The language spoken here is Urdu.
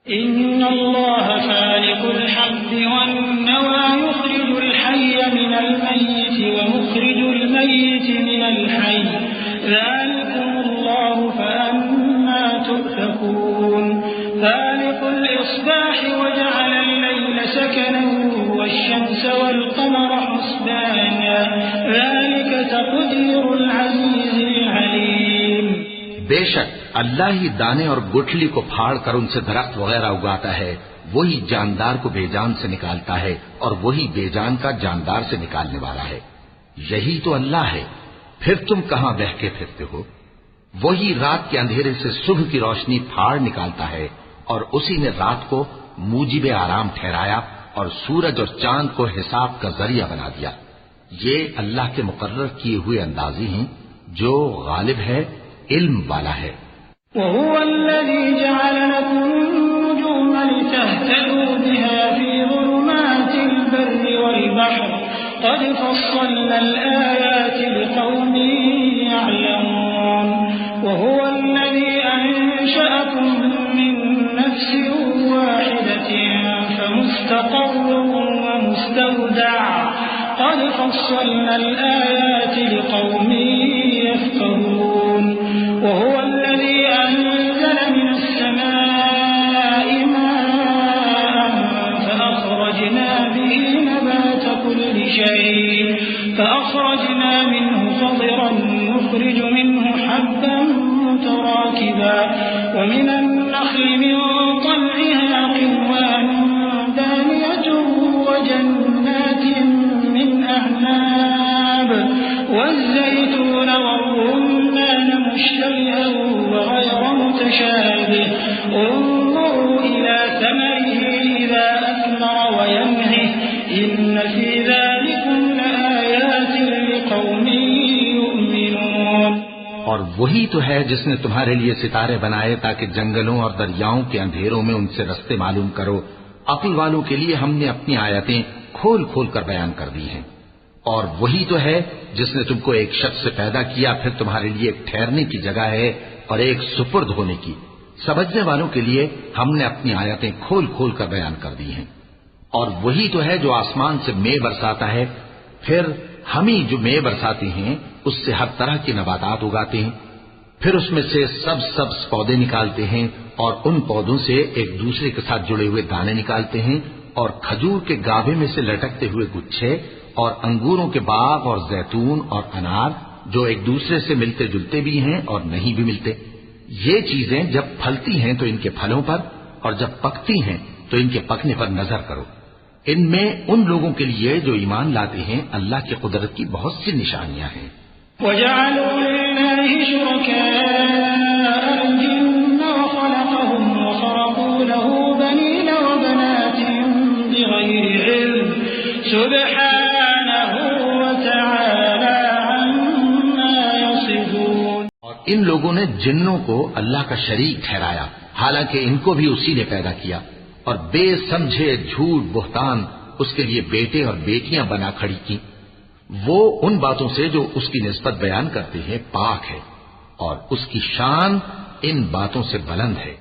إن الله فالق الحب والنوى يخرج الحي من الميت ومخرج الميت من الحي ذلكم الله فأنا تؤفكون فالق الإصباح وجعل الليل سكنا والشمس والقمر حسبانا ذلك تقدير العزيز العليم۔ بے شک اللہ ہی دانے اور گٹھلی کو پھاڑ کر ان سے درخت وغیرہ اگاتا ہے، وہی جاندار کو بے جان سے نکالتا ہے اور وہی بے جان کا جاندار سے نکالنے والا ہے۔ یہی تو اللہ ہے، پھر تم کہاں بہکے پھرتے ہو؟ وہی رات کے اندھیرے سے صبح کی روشنی پھاڑ نکالتا ہے اور اسی نے رات کو موجب آرام ٹھہرایا اور سورج اور چاند کو حساب کا ذریعہ بنا دیا۔ یہ اللہ کے مقرر کیے ہوئے اندازی ہیں جو غالب ہے، علم والا ہے۔ وهو الذي جعل لكم النجوم لتهتدوا بها في ظلمات البر والبحر قد فصلنا الآيات لقوم يعلمون وهو الذي أنشأكم من نفس واحدة فمستقر ومستودع قد فصلنا الآيات لقوم يفقهون وهو الذي أنزل من السماء ماء فأخرجنا به نبات كل شيء فأخرجنا منه خضرا نخرج منه حبا متراكبا ومن النخل من طلعها قنوان دانية وجنات من أعناب والزيتون والرمان مشتبها وغير متشابه انظروا إلى ثمره إذا أثمر وينعه إن في ذلكم لآيات لقوم يؤمنون۔ اور وہی تو ہے جس نے تمہارے لیے ستارے بنائے تاکہ جنگلوں اور دریاؤں کے اندھیروں میں ان سے رستے معلوم کرو۔ عقل والوں کے لیے ہم نے اپنی آیتیں کھول کھول کر بیان کر دی ہیں۔ اور وہی تو ہے جس نے تم کو ایک شخص سے پیدا کیا، پھر تمہارے لیے ایک ٹھہرنے کی جگہ ہے اور ایک سپرد ہونے کی۔ سمجھنے والوں کے لیے ہم نے اپنی آیتیں کھول کھول کر بیان کر دی ہیں۔ اور وہی تو ہے جو آسمان سے مے برساتا ہے، پھر ہم ہی جو مے برساتے ہیں اس سے ہر طرح کے نباتات اگاتے ہیں، پھر اس میں سے سبز پودے نکالتے ہیں اور ان پودوں سے ایک دوسرے کے ساتھ جڑے ہوئے دانے نکالتے ہیں اور کھجور کے گابھے میں سے لٹکتے ہوئے گچھے اور انگوروں کے باغ اور زیتون اور انار جو ایک دوسرے سے ملتے جلتے بھی ہیں اور نہیں بھی ملتے۔ یہ چیزیں جب پھلتی ہیں تو ان کے پھلوں پر اور جب پکتی ہیں تو ان کے پکنے پر نظر کرو۔ ان میں ان لوگوں کے لیے جو ایمان لاتے ہیں اللہ کی قدرت کی بہت سی نشانیاں ہیں۔ وَجَعَلُوا لِلَّهِ شُرَكَاءَ الْجِنَّ وَخَلَقَهُمْ وَخَرَقُوا لَهُ بَنِينَ وَبَنَاتٍ بِغَيْرِ عِلْمٍ سُبْحَانَهُ وَتَعَالَى عَمَّا يَصِفُونَ۔ اور ان لوگوں نے جنوں کو اللہ کا شریک ٹھہرایا حالانکہ ان کو بھی اسی نے پیدا کیا، اور بے سمجھے جھوٹ بہتان اس کے لیے بیٹے اور بیٹیاں بنا کھڑی کی۔ وہ ان باتوں سے جو اس کی نسبت بیان کرتے ہیں پاک ہے، اور اس کی شان ان باتوں سے بلند ہے۔